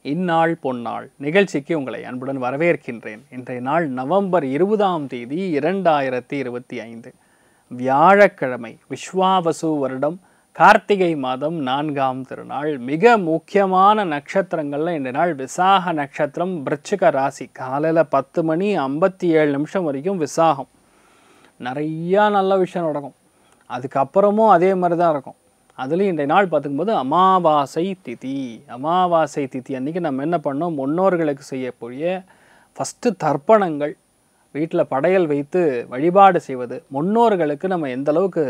இந்நாள் பொன்னாள் நிகழ்ச்சிக்கு உங்களை அன்புடன் வரவேற்கின்றேன். இன்றைய நாள் நவம்பர் 20ஆம் தேதி 2025 வியாழக்கிழமை, விஸ்வாவசு வருடம் கார்த்திகை மாதம் 4ஆம் திருநாள். மிக முக்கியமான நட்சத்திரங்கள்ல இந்த நாள் விசாக நட்சத்திரம், விருச்சிக ராசி. காலையில் 10:57 வரைக்கும் விசாகம். நிறையா நல்ல விஷயம் நடக்கும். அதுக்கப்புறமும் அதே மாதிரி தான் இருக்கும். அதுலேயும் இன்றைய நாள் பார்த்துக்கும்போது அமாவாசை திதி. அமாவாசை திதி அன்றைக்கி நம்ம என்ன பண்ணோம், முன்னோர்களுக்கு செய்யக்கூடிய ஃபஸ்ட்டு தர்ப்பணங்கள், வீட்டில் படையல் வைத்து வழிபாடு செய்வது. முன்னோர்களுக்கு நம்ம எந்த அளவுக்கு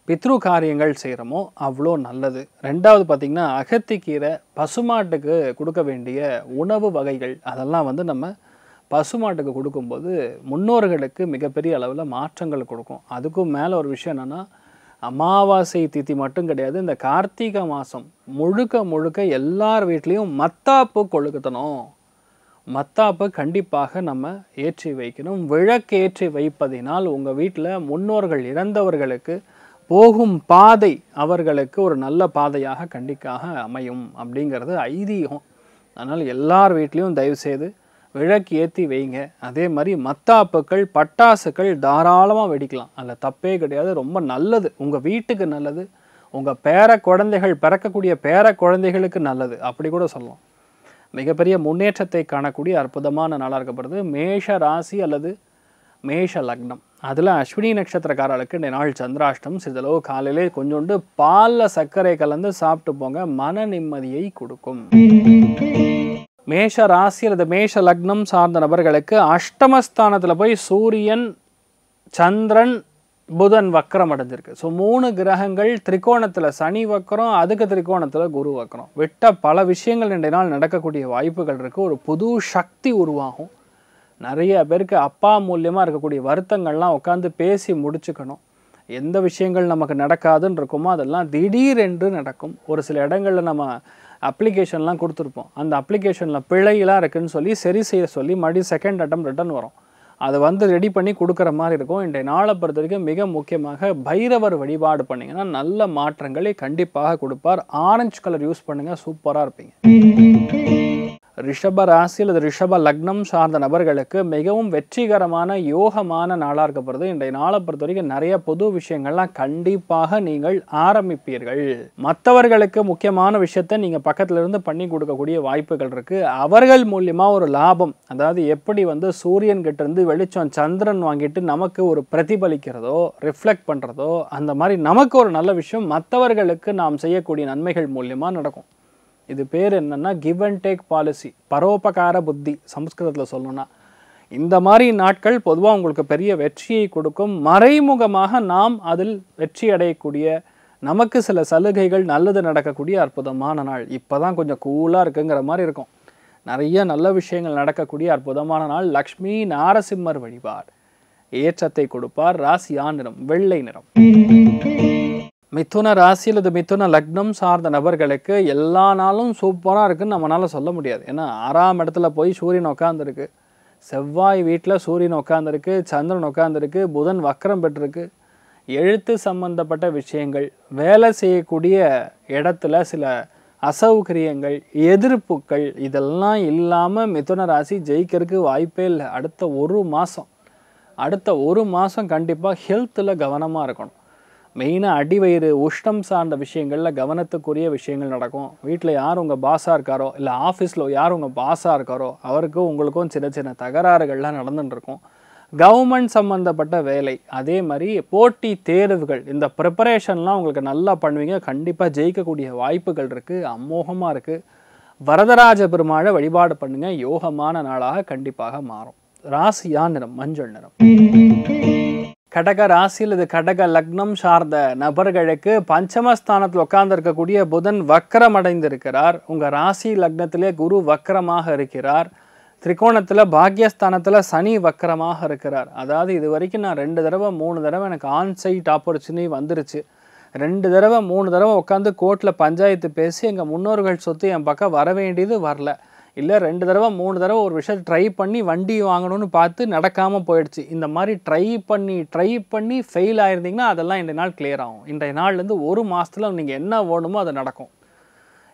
பித்ரு காரியங்கள் செய்கிறோமோ அவ்வளோ நல்லது. ரெண்டாவது பார்த்திங்கன்னா அகத்திக்கீரை, பசுமாட்டுக்கு கொடுக்க வேண்டிய உணவு வகைகள் அதெல்லாம் நம்ம பசுமாட்டுக்கு கொடுக்கும்போது முன்னோர்களுக்கு மிகப்பெரிய அளவில் மாற்றங்கள் கொடுக்கும். அதுக்கும் மேலே ஒரு விஷயம் என்னென்னா, அமாவாசை திதி மட்டும் கிடையாது, இந்த கார்த்திகை மாதம் முழுக்க எல்லார் வீட்லேயும் மத்தாப்பு கொழுக்கத்தணும். மத்தாப்பு கண்டிப்பாக நம்ம ஏற்றி வைக்கணும். விளக்கு ஏற்றி வைப்பதினால் உங்கள் வீட்டில் முன்னோர்கள் இறந்தவர்களுக்கு போகும் பாதை அவர்களுக்கு ஒரு நல்ல பாதையாக கண்டிப்பாக அமையும் அப்படிங்கிறது ஐதீகம். அதனால் எல்லார் வீட்லேயும் தயவுசெய்து விளக்கு ஏற்றி வைங்க. அதே மாதிரி மத்தாப்புக்கள், பட்டாசுகள் தாராளமாக வெடிக்கலாம். அதில் தப்பே கிடையாது. ரொம்ப நல்லது, உங்கள் வீட்டுக்கு நல்லது, உங்கள் பேர குழந்தைகள், பிறக்கக்கூடிய பேர குழந்தைகளுக்கு நல்லது, அப்படி கூட சொல்லலாம். மிகப்பெரிய முன்னேற்றத்தை காணக்கூடிய அற்புதமான நாளாக இருக்கப்படுது. மேஷ ராசி அல்லது மேஷ லக்னம். அதில் அஸ்வினி நட்சத்திரக்காரர்களுக்கு இந்த நாள் சந்திராஷ்டம். சிறிதளவு காலையிலே கொஞ்சோண்டு பாலில் சர்க்கரை கலந்து சாப்பிட்டு போங்க, மன நிம்மதியை கொடுக்கும். மேஷ ராசி அல்லது மேஷ லக்னம் சார்ந்த நபர்களுக்கு அஷ்டமஸ்தானத்தில் போய் சூரியன், சந்திரன், புதன் வக்கரம் அடைஞ்சிருக்கு. ஸோ 3 கிரகங்கள் திரிகோணத்தில், சனி வக்கரம், அதுக்கு திரிகோணத்தில் குரு வக்கரம். விட்ட பல விஷயங்கள் இன்றைய நாள் நடக்கக்கூடிய வாய்ப்புகள் இருக்குது. ஒரு புது சக்தி உருவாகும். நிறைய பேருக்கு அப்பா மூலியமாக இருக்கக்கூடிய வருத்தங்கள்லாம் உட்காந்து பேசி முடிச்சுக்கணும். எந்த விஷயங்கள் நமக்கு நடக்காதுன்னு இருக்குமோ அதெல்லாம் திடீரென்று நடக்கும். ஒரு சில இடங்களில் நம்ம அப்ளிகேஷன்லாம் கொடுத்துருப்போம். அந்த அப்ளிகேஷனில் பிழையெல்லாம் இருக்குதுன்னு சொல்லி சரி செய்ய சொல்லி மறுபடியும் செகண்ட் அட்டம் ரிட்டன் வரும். அதை ரெடி பண்ணி கொடுக்குற மாதிரி இருக்கும். இன்றைய நாளை பொறுத்த வரைக்கும் மிக முக்கியமாக பைரவர் வழிபாடு பண்ணிங்கன்னா நல்ல மாற்றங்களை கண்டிப்பாக கொடுப்பார். ஆரஞ்சு கலர் யூஸ் பண்ணுங்கள், சூப்பராக இருப்பீங்க. ரிஷப ராசி அல்லது ரிஷப லக்னம் சார்ந்த நபர்களுக்கு மிகவும் வெற்றிகரமான யோகமான நாளாக இருக்கப்படுது. இன்றைய நாளை பொறுத்த வரைக்கும் நிறைய பொது விஷயங்கள்லாம் கண்டிப்பாக நீங்கள் ஆரம்பிப்பீர்கள். மற்றவர்களுக்கு முக்கியமான விஷயத்தை நீங்கள் பக்கத்துல இருந்து பண்ணி கொடுக்கக்கூடிய வாய்ப்புகள் இருக்குது. அவர்கள் மூலியமாக ஒரு லாபம், அதாவது எப்படி சூரியன் கிட்ட இருந்து வெளிச்சம் சந்திரன் வாங்கிட்டு நமக்கு ஒரு பிரதிபலிக்கிறதோ, ரிஃப்ளெக்ட் பண்ணுறதோ, அந்த மாதிரி நமக்கு ஒரு நல்ல விஷயம் மற்றவர்களுக்கு நாம் செய்யக்கூடிய நன்மைகள் மூலியமாக நடக்கும். இது பேர் என்னன்னா கிவ் அண்ட் டேக் பாலிசி, பரோபகார புத்தி சமஸ்கிருதத்தில் சொல்லணும்னா. இந்த மாதிரி நாட்கள் பொதுவாக உங்களுக்கு பெரிய வெற்றியை கொடுக்கும். மறைமுகமாக நாம் அதில் வெற்றி அடையக்கூடிய, நமக்கு சில சலுகைகள், நல்லது நடக்கக்கூடிய அற்புதமான நாள். இப்போ தான் கொஞ்சம் கூலாக இருக்குங்கிற மாதிரி இருக்கும். நிறைய நல்ல விஷயங்கள் நடக்கக்கூடிய அற்புதமான நாள். லக்ஷ்மி நாரசிம்மர் வழிபாடு ஏற்றத்தை கொடுப்பார். ராசியா நிறம் வெள்ளை நிறம். மிதுன ராசி அல்லது மிதுன லக்னம் சார்ந்த நபர்களுக்கு எல்லா நாளும் சூப்பராக இருக்குன்னு நம்மளால் சொல்ல முடியாது. ஏன்னா 6ஆம் இடத்துல போய் சூரியன் உட்காந்துருக்கு, செவ்வாய் வீட்டில் சூரியன் உட்காந்துருக்கு, சந்திரன் உட்காந்துருக்கு, புதன் வக்கரம் பெற்றிருக்கு. எழுத்து சம்பந்தப்பட்ட விஷயங்கள், வேலை செய்யக்கூடிய இடத்துல சில அசௌகரியங்கள், எதிர்ப்புகள் இதெல்லாம் இல்லாமல் மிதுன ராசி ஜெயிக்கிறதுக்கு வாய்ப்பே இல்லை. அடுத்த ஒரு மாதம் கண்டிப்பாக ஹெல்த்தில் கவனமாக இருக்கணும். மெயினாக அடிவயிறு, உஷ்ணம் சார்ந்த விஷயங்களில் கவனத்துக்குரிய விஷயங்கள் நடக்கும். வீட்டில் யார் உங்கள் பாஸாக இருக்காரோ, இல்லை ஆஃபீஸில் யார் உங்கள் பாஸாக இருக்காரோ அவருக்கும் உங்களுக்கும் சின்ன தகராறுகள்லாம் நடந்துட்டுருக்கும். கவர்மெண்ட் சம்மந்தப்பட்ட வேலை, அதே மாதிரி போட்டி தேர்வுகள், இந்த ப்ரிப்பரேஷன்லாம் உங்களுக்கு நல்லா பண்ணுவீங்க. கண்டிப்பாக ஜெயிக்கக்கூடிய வாய்ப்புகள் இருக்குது, அமோகமாக இருக்குது. வரதராஜ பெருமாளை வழிபாடு பண்ணுங்கள், யோகமான நாளாக கண்டிப்பாக மாறும். ராசியா நிறம் மஞ்சள் நிறம். கடக ராசி அல்லது கடக லக்னம் சார்ந்த நபர்களுக்கு பஞ்சமஸ்தானத்தில் உட்கார்ந்து இருக்கக்கூடிய புதன் வக்கரம் அடைந்திருக்கிறார். உங்கள் ராசி லக்னத்திலே குரு வக்கரமாக இருக்கிறார். திரிகோணத்தில் பாக்யஸ்தானத்தில் சனி வக்கரமாக இருக்கிறார். அதாவது இது வரைக்கும் நான் 2 தடவை 3 தடவை எனக்கு ஆன்சைட் ஆப்பர்ச்சுனிட்டி வந்துருச்சு. 2 தடவை 3 தடவை உட்காந்து கோர்ட்டில் பஞ்சாயத்து பேசி எங்கள் முன்னோர்கள் சொத்து என் பக்கம் வர வேண்டியது வரல. இல்லை 2 தடவை 3 தடவை ஒரு விஷயம் ட்ரை பண்ணி வண்டி வாங்கணும்னு பார்த்து நடக்காமல் போயிடுச்சு. இந்த மாதிரி ட்ரை பண்ணி ஃபெயில் ஆயிருந்தீங்கன்னா அதெல்லாம் இன்றைய நாள் கிளியர் ஆகும். இன்றைய நாள்லேருந்து ஒரு மாதத்தில் நீங்கள் என்ன வேணுமோ அது நடக்கும்.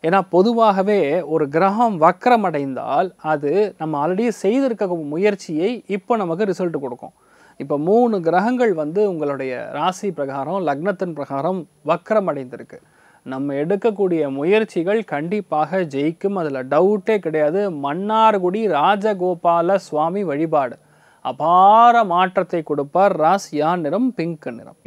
ஏன்னா பொதுவாகவே ஒரு கிரகம் வக்ரமடைந்தால் அது நம்ம ஆல்ரெடி செய்திருக்க முயற்சியை இப்போ நமக்கு ரிசல்ட் கொடுக்கும். இப்போ 3 கிரகங்கள் வந்து உங்களுடைய ராசி பிரகாரம் லக்னத்தின் பிரகாரம் வக்ரமடைந்திருக்கு. நம்ம எடுக்கக்கூடிய முயற்சிகள் கண்டிப்பாக ஜெயிக்கும், அதில் டவுட்டே கிடையாது. மன்னார்குடி ராஜகோபால சுவாமி வழிபாடு அபார மாற்றத்தை கொடுப்பார். ராசியா நிறம் பிங்க் நிறம்.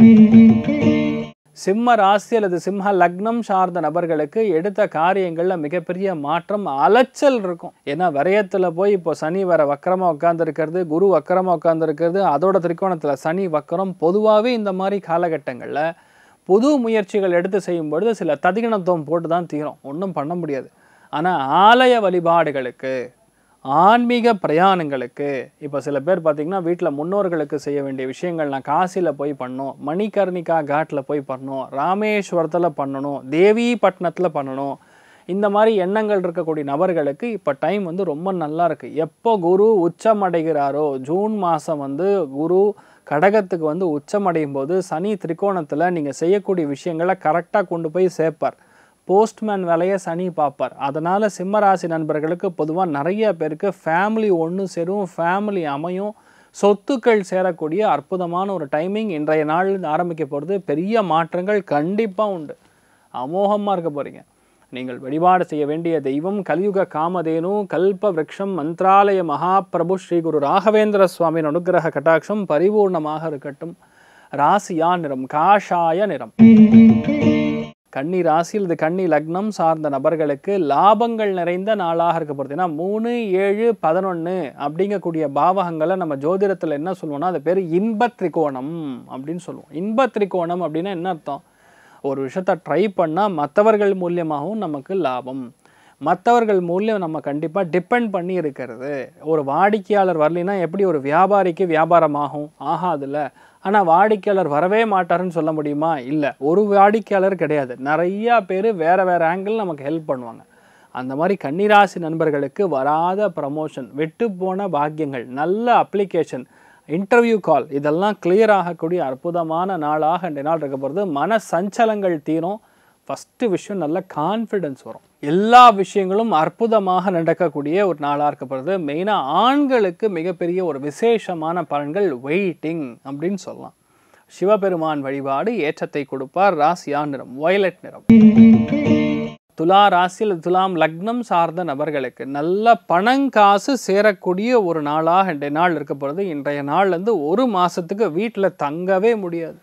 சிம்ம ராசி அல்லது சிம்ம லக்னம் சார்ந்த நபர்களுக்கு எடுத்த காரியங்களில் மிகப்பெரிய மாற்றம், அலைச்சல் இருக்கும். ஏன்னா விரயத்தில் போய் இப்போ சனி வர வக்கரமாக உட்காந்துருக்கிறது, குரு வக்கரமாக உட்காந்துருக்கிறது, அதோட திரிகோணத்தில் சனி வக்கரம். பொதுவாகவே இந்த மாதிரி காலகட்டங்களில் புது முயற்சிகள் எடுத்து செய்யும்பொழுது சில ததிகணத்துவம் போட்டு தான் தீரும், ஒன்றும் பண்ண முடியாது. ஆனால் ஆலய வழிபாடுகளுக்கு, ஆன்மீக பிரயாணங்களுக்கு, இப்போ சில பேர் பார்த்திங்கன்னா வீட்டில் முன்னோர்களுக்கு செய்ய வேண்டிய விஷயங்கள், நான் காசியில் போய் பண்ணணும், மணிகர்ணிகா காட்டில் போய் பண்ணணும், ராமேஸ்வரத்தில் பண்ணணும், தேவிப்பட்டினத்தில் பண்ணணும், இந்த மாதிரி எண்ணங்கள் இருக்கக்கூடிய நபர்களுக்கு இப்போ டைம் வந்து ரொம்ப நல்லா இருக்குது. எப்போ குரு உச்சமடைகிறாரோ, ஜூன் மாதம் வந்து குரு கடகத்துக்கு வந்து உச்சமடையும் போது சனி திரிகோணத்தில் நீங்கள் செய்யக்கூடிய விஷயங்களை கரெக்டாக கொண்டு போய் சேர்ப்பார். போஸ்ட்மேன் வேலையை சனி பார்ப்பார். அதனால் சிம்மராசி நண்பர்களுக்கு பொதுவாக நிறைய பேருக்கு ஃபேமிலி ஒன்று சேரும், ஃபேமிலி அமையும், சொத்துக்கள் சேரக்கூடிய அற்புதமான ஒரு டைமிங் இன்றைய நாள் ஆரம்பிக்க போகிறது. பெரிய மாற்றங்கள் கண்டிப்பாக உண்டு, அமோகமாக இருக்க போகிறீங்க. நீங்கள் வழிபாடு செய்ய வேண்டிய தெய்வம் கலியுக காமதேனு கல்ப விருக்ஷம் மந்த்ராலய மகாபிரபு ஸ்ரீ குரு ராகவேந்திர சுவாமியின் அனுகிரக கட்டாட்சம் பரிபூர்ணமாக இருக்கட்டும். ராசியா நிறம் காஷாய நிறம். கன்னி ராசியில் இது கன்னி லக்னம் சார்ந்த நபர்களுக்கு லாபங்கள் நிறைந்த நாளாக இருக்க போகிறது. ஏன்னா 3, 7, 11 அப்படிங்கக்கூடிய பாவகங்களை நம்ம ஜோதிடத்தில் என்ன சொல்லுவோம்னா அது பேர் இன்பத்திரிகோணம் அப்படின்னு சொல்லுவோம். இன்பத்திரிகோணம் அப்படின்னா என்ன அர்த்தம்? ஒரு விஷயத்தை ட்ரை பண்ணால் மற்றவர்கள் மூலியமாகவும் நமக்கு லாபம், மற்றவர்கள் மூலியம் நம்ம கண்டிப்பாக டிபெண்ட் பண்ணி இருக்கிறது. ஒரு வாடிக்கையாளர் வரலைன்னா எப்படி ஒரு வியாபாரிக்கு வியாபாரமாகும்? ஆகாதுல்ல. ஆனால் வாடிக்கையாளர் வரவே மாட்டாருன்னு சொல்ல முடியுமா? இல்லை, ஒரு வாடிக்கையாளர் கிடையாது, நிறையா பேர் வேறு வேறு ஆங்கிள் நமக்கு ஹெல்ப் பண்ணுவாங்க. அந்த மாதிரி கன்னிராசி நண்பர்களுக்கு வராத ப்ரமோஷன், விட்டு போன பாக்கியங்கள், நல்ல அப்ளிகேஷன், இன்டர்வியூ கால், இதெல்லாம் கிளியர் ஆகக்கூடிய அற்புதமான நாளாக இந்த நாள் இருக்க போகிறது. மன சஞ்சலங்கள் தீரும். ஃபஸ்ட்டு விஷயம், நல்ல கான்ஃபிடென்ஸ் வரும். எல்லா விஷயங்களும் அற்புதமாக நடக்கக்கூடிய ஒரு நாளாக இருக்கப்படுறது. மெயினாக ஆண்களுக்கு மிகப்பெரிய ஒரு விசேஷமான பலன்கள் வெயிட்டிங் அப்படின்னு சொல்லலாம். சிவபெருமான் வழிபாடு ஏற்றத்தை கொடுப்பார். ராசியா நிறம் வயலட் நிறம். துலா ராசியில் துலாம் லக்னம் சார்ந்த நபர்களுக்கு நல்ல பணங்காசு சேரக்கூடிய ஒரு நாளாக இன்றைய நாள் இருக்க போகிறது. இன்றைய நாள்லேருந்து ஒரு மாதத்துக்கு வீட்டில் தங்கவே முடியாது,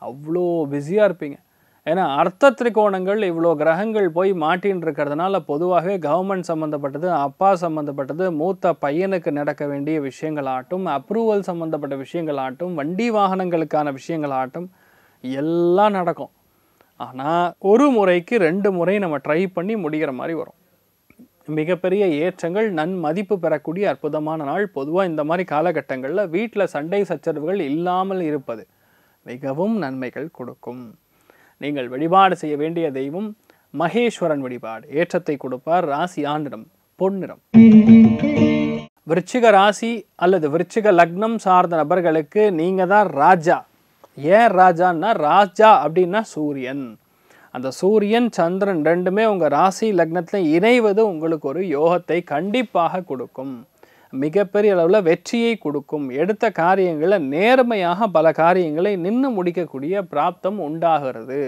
அவ்வளோ பிஸியாக இருப்பீங்க. ஏன்னா அர்த்த திரிகோணங்கள் இவ்வளோ கிரகங்கள் போய் மாட்டின்னு இருக்கிறதுனால பொதுவாகவே கவர்மெண்ட் சம்மந்தப்பட்டது, அப்பா சம்மந்தப்பட்டது, மூத்த பையனுக்கு நடக்க வேண்டிய விஷயங்களாகட்டும், அப்ரூவல் சம்மந்தப்பட்ட விஷயங்களாகட்டும், வண்டி வாகனங்களுக்கான விஷயங்களாகட்டும் எல்லாம் நடக்கும். ஆனால் ஒரு முறைக்கு 2 முறை நம்ம ட்ரை பண்ணி முடிகிற மாதிரி வரும். மிகப்பெரிய ஏற்றங்கள், நன்மதிப்பு பெறக்கூடிய அற்புதமான நாள். பொதுவாக இந்த மாதிரி காலகட்டங்களில் வீட்டில் சண்டை சச்சரவுகள் இல்லாமல் இருப்பது மிகவும் நன்மைகள் கொடுக்கும். நீங்கள் வழிபாடு செய்ய வேண்டிய தெய்வம் மகேஸ்வரன் வழிபாடு ஏற்றத்தை கொடுப்பார். ராசியா நிறம் பொன்னிறம். விருச்சிக ராசி அல்லது விருச்சிக லக்னம் சார்ந்த நபர்களுக்கு நீங்கள் தான் ராஜா. ஏன் ராஜான்னா, ராஜா அப்படின்னா சூரியன். அந்த சூரியன் சந்திரன் ரெண்டுமே உங்கள் ராசி லக்னத்தில் இணைவது உங்களுக்கு ஒரு யோகத்தை கண்டிப்பாக கொடுக்கும், மிகப்பெரிய அளவில் வெற்றியை கொடுக்கும். எடுத்த காரியங்களில் நேர்மையாக பல காரியங்களை நின்று முடிக்கக்கூடிய பிராப்தம் உண்டாகிறது.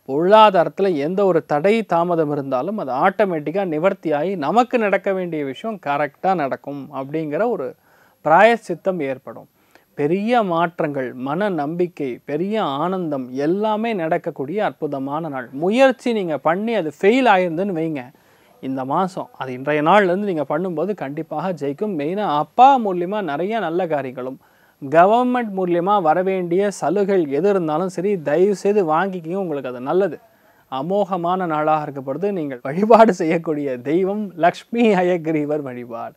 பொருளாதாரத்தில் எந்த ஒரு தடை தாமதம் இருந்தாலும் அது ஆட்டோமேட்டிக்காக நிவர்த்தியாகி நமக்கு நடக்க வேண்டிய விஷயம் கரெக்டாக நடக்கும் அப்படிங்கிற ஒரு பிராயச்சித்தம் ஏற்படும். பெரிய மாற்றங்கள், மன நம்பிக்கை, பெரிய ஆனந்தம் எல்லாமே நடக்கக்கூடிய அற்புதமான நாள். முயற்சி நீங்கள் பண்ணி அது ஃபெயில் ஆயிருந்துன்னு வைங்க, இந்த மாதம் அது இன்றைய நாள்லேருந்து நீங்கள் பண்ணும்போது கண்டிப்பாக ஜெயிக்கும். மெயினாக அப்பா மூலியமாக நிறைய நல்ல காரியங்களும், கவர்மெண்ட் மூலியமாக வர வேண்டிய சலுகைகள் எது இருந்தாலும் சரி, தயவுசெய்து வாங்கிக்கிங்க, உங்களுக்கு அது நல்லது. அமோகமான நாளாக இருக்கப்படுது. நீங்கள் வழிபாடு செய்யக்கூடிய தெய்வம் லக்ஷ்மி ஹயக்ரீவர் வழிபாடு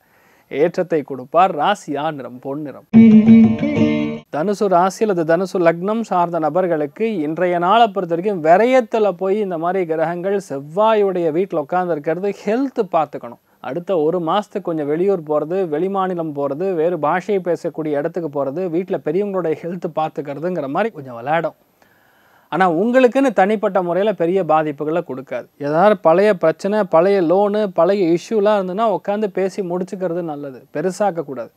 ஏற்றத்தை கொடுப்பார். ராசியா நிறம் பொன்னிறம். தனுசு ராசி அல்லது தனுசு லக்னம் சார்ந்த நபர்களுக்கு இன்றைய நாளை பொறுத்த வரைக்கும் விரயத்தில் போய் இந்த மாதிரி கிரகங்கள் செவ்வாயுடைய வீட்டில் உட்காந்துருக்கிறது, ஹெல்த்து பார்த்துக்கணும். அடுத்த ஒரு மாதத்துக்கு கொஞ்சம் வெளியூர் போகிறது, வெளிமாநிலம் போகிறது, வேறு பாஷையை பேசக்கூடிய இடத்துக்கு போகிறது, வீட்டில் பெரியவங்களுடைய ஹெல்த்து பார்த்துக்கிறதுங்கிற மாதிரி கொஞ்சம் விளையாடும். ஆனால் உங்களுக்குன்னு தனிப்பட்ட முறையில் பெரிய பாதிப்புகளை கொடுக்காது. ஏதாவது பழைய பிரச்சனை, பழைய லோனு, பழைய இஷ்யூலாம் இருந்ததுன்னா உட்காந்து பேசி முடிச்சுக்கிறது நல்லது. பெருசாக்கக்கூடாது.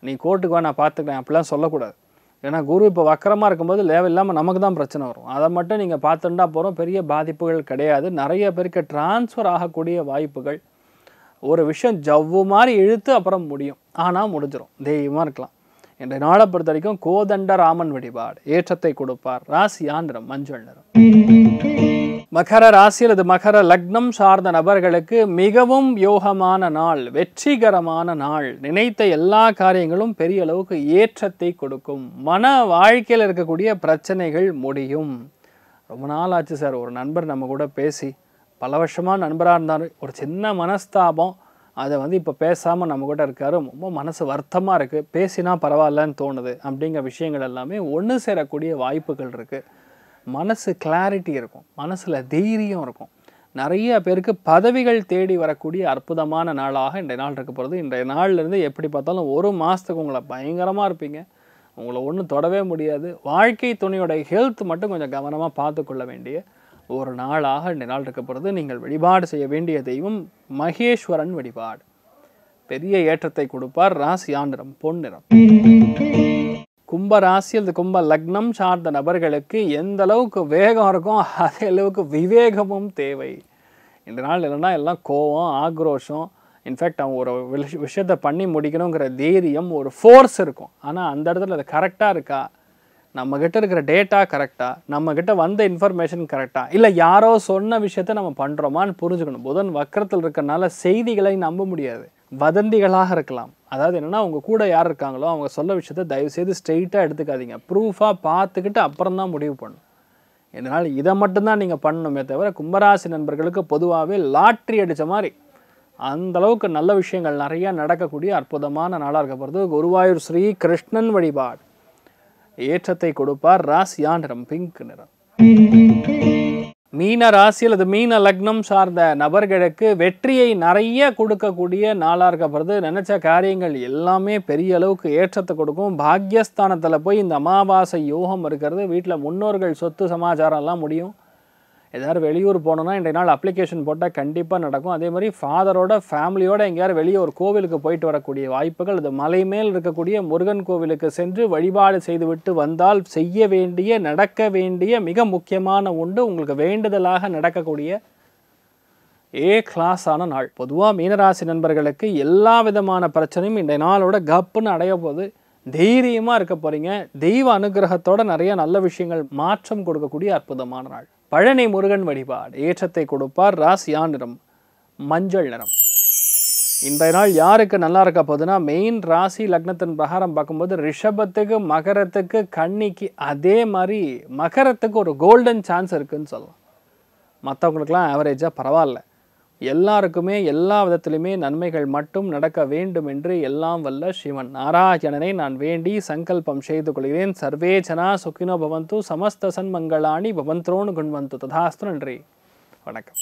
நீ கோர்ட்டுக்கு வா நான் பார்த்துக்கிறேன் அப்படிலாம் சொல்லக்கூடாது. ஏன்னா குரு இப்போ வக்கரமாக இருக்கும்போது தேவையில்லாமல் நமக்கு தான் பிரச்சனை வரும். அதை மட்டும் நீங்கள் பார்த்துட்டா போகிறோம், பெரிய பாதிப்புகள் கிடையாது. நிறைய பேருக்கு டிரான்ஸ்ஃபர் ஆகக்கூடிய வாய்ப்புகள், ஒரு விஷயம் ஜவ்வு மாதிரி இழுத்து அப்புறம் முடியும், ஆனால் முடிஞ்சிடும். தெய்வமாக இருக்கலாம். இன்றைய நாளை பொறுத்த வரைக்கும் கோதண்ட ராமன் வழிபாடு ஏற்றத்தை கொடுப்பார். ராசியா நிறம் மஞ்சள் நிறம். மகர ராசி அல்லது மகர லக்னம் சார்ந்த நபர்களுக்கு மிகவும் யோகமான நாள், வெற்றிகரமான நாள். நினைத்த எல்லா காரியங்களும் பெரிய அளவுக்கு ஏற்றத்தை கொடுக்கும். மன வாழ்க்கையில் இருக்கக்கூடிய பிரச்சனைகள் முடியும். ரொம்ப நாள் ஆச்சு சார் ஒரு நண்பர் நம்ம கூட பேசி, பல வருஷமாக நண்பராக இருந்தார், ஒரு சின்ன மனஸ்தாபம், அதை இப்போ பேசாமல் நம்ம கூட இருக்கார், ரொம்ப மனசு வருத்தமாக இருக்குது, பேசினா பரவாயில்லன்னு தோணுது அப்படிங்கிற விஷயங்கள் எல்லாமே ஒன்று சேரக்கூடிய வாய்ப்புகள் இருக்குது. மனசு கிளாரிட்டி இருக்கும், மனசில் தைரியம் இருக்கும். நிறைய பேருக்கு பதவிகள் தேடி வரக்கூடிய அற்புதமான நாளாக இன்றைய நாள் இருக்க போகிறது. இன்றைய நாள்லேருந்து எப்படி பார்த்தாலும் ஒரு மாதத்துக்கு உங்களை பயங்கரமாக இருப்பீங்க, உங்களை ஒன்றும் தொடவே முடியாது. வாழ்க்கை துணையோட ஹெல்த் மட்டும் கொஞ்சம் கவனமாக பார்த்து கொள்ள வேண்டிய ஒரு நாளாக இன்றைய நாள் இருக்க போகிறது. நீங்கள் வழிபாடு செய்ய வேண்டிய தெய்வம் மகேஸ்வரன் வழிபாடு, பெரிய ஏற்றத்தை கொடுப்பார். ராசியா நிறம் பொன் நிறம். கும்ப ராசி அல்லது கும்ப லக்னம் சார்ந்த நபர்களுக்கு எந்த அளவுக்கு வேகம் இருக்கும் அதே அளவுக்கு விவேகமும் தேவை. இந்த நாள் இல்லைன்னா எல்லாம் கோவம், ஆக்ரோஷம், இன்ஃபேக்ட் அவங்க ஒரு விஷயத்தை பண்ணி முடிக்கணுங்கிற தைரியம், ஒரு ஃபோர்ஸ் இருக்கும். ஆனால் அந்த இடத்துல அது கரெக்டாக இருக்கா, நம்மக்கிட்ட இருக்கிற டேட்டா கரெக்டாக, நம்மக்கிட்ட வந்த இன்ஃபர்மேஷன் கரெக்டாக, இல்லை யாரோ சொன்ன விஷயத்த நம்ம பண்ணுறோமான்னு புரிஞ்சுக்கணும். புதன் வக்கரத்தில் இருக்கிறனால செய்திகளை நம்ப முடியாது, வதந்திகளாக இருக்கலாம். அதாவது என்னென்னா, உங்கள் கூட யார் இருக்காங்களோ அவங்க சொல்ல விஷயத்த தயவுசெய்து ஸ்ட்ரெயிட்டாக எடுத்துக்காதீங்க, ப்ரூஃபாக பார்த்துக்கிட்டு அப்புறம் தான் முடிவு பண்ணணும். இதனால் இதை மட்டும்தான் நீங்கள் பண்ணணுமே தவிர, கும்பராசி நண்பர்களுக்கு பொதுவாகவே லாட்ரி அடித்த மாதிரி அந்தளவுக்கு நல்ல விஷயங்கள் நிறையா நடக்கக்கூடிய அற்புதமான நாளாக இருக்க போகிறது. குருவாயூர் ஸ்ரீ கிருஷ்ணன் வழிபாடு ஏற்றத்தை கொடுப்பார். ராசியா நிறம் பிங்க் நிறம். மீன ராசி அல்லது மீன லக்னம் சார்ந்த நபர்களுக்கு வெற்றியை நிறைய கொடுக்கக்கூடிய நாளாக இருக்கப்படுறது. நினைச்ச காரியங்கள் எல்லாமே பெரிய அளவுக்கு ஏற்றத்தை கொடுக்கும். பாக்யஸ்தானத்தில் போய் இந்த அமாவாசை யோகம் இருக்கிறது. வீட்டில் முன்னோர்கள் சொத்து சமாச்சாரம் எல்லாம் முடியும். ஏதாவது வெளியூர் போனோன்னா இன்றைய நாள் அப்ளிகேஷன் போட்டால் கண்டிப்பாக நடக்கும். அதே மாதிரி ஃபாதரோட ஃபேமிலியோட எங்கேயாவது வெளியே ஒரு கோவிலுக்கு போயிட்டு வரக்கூடிய வாய்ப்புகள், அது மலை மேல் இருக்கக்கூடிய முருகன் கோவிலுக்கு சென்று வழிபாடு செய்துவிட்டு வந்தால் செய்ய வேண்டிய, நடக்க வேண்டிய மிக முக்கியமான உண்டு, உங்களுக்கு வேண்டுதலாக நடக்கக்கூடிய கிளாஸான நாள். பொதுவாக மீனராசி நண்பர்களுக்கு எல்லா விதமான பிரச்சனையும் இன்றைய நாளோட கப்புன்னு அடைய போது தைரியமாக இருக்க போகிறீங்க. தெய்வ அனுகிரகத்தோட நிறைய நல்ல விஷயங்கள் மாற்றம் கொடுக்கக்கூடிய அற்புதமான நாள். பழனி முருகன் வழிபாடு ஏற்றத்தை கொடுப்பார். ராசியா நிறம் மஞ்சள் நிறம். இன்றைய நாள் யாருக்கு நல்லா இருக்க போகுதுன்னா, மெயின் ராசி லக்னத்தின் பிரகாரம் பார்க்கும்போது ரிஷபத்துக்கு, மகரத்துக்கு, கன்னிக்கு, அதே மாதிரி மகரத்துக்கு ஒரு கோல்டன் சான்ஸ் இருக்குதுன்னு சொல்லலாம். மற்றவங்களுக்கெல்லாம் ஆவரேஜாக பரவாயில்ல. எல்லாருக்குமே எல்லா விதத்திலுமே நன்மைகள் மட்டும் நடக்க வேண்டும் என்று எல்லாம் வல்ல ஸ்ரீமன் நாராயணனை நான் வேண்டி சங்கல்பம் செய்து கொள்கிறேன். சர்வே ஜனா சுகினோ பவந்து, சமஸ்த சன்மங்களாணி பவந்தோனு குண்வந்து. ததாஸ்து. நன்றி, வணக்கம்.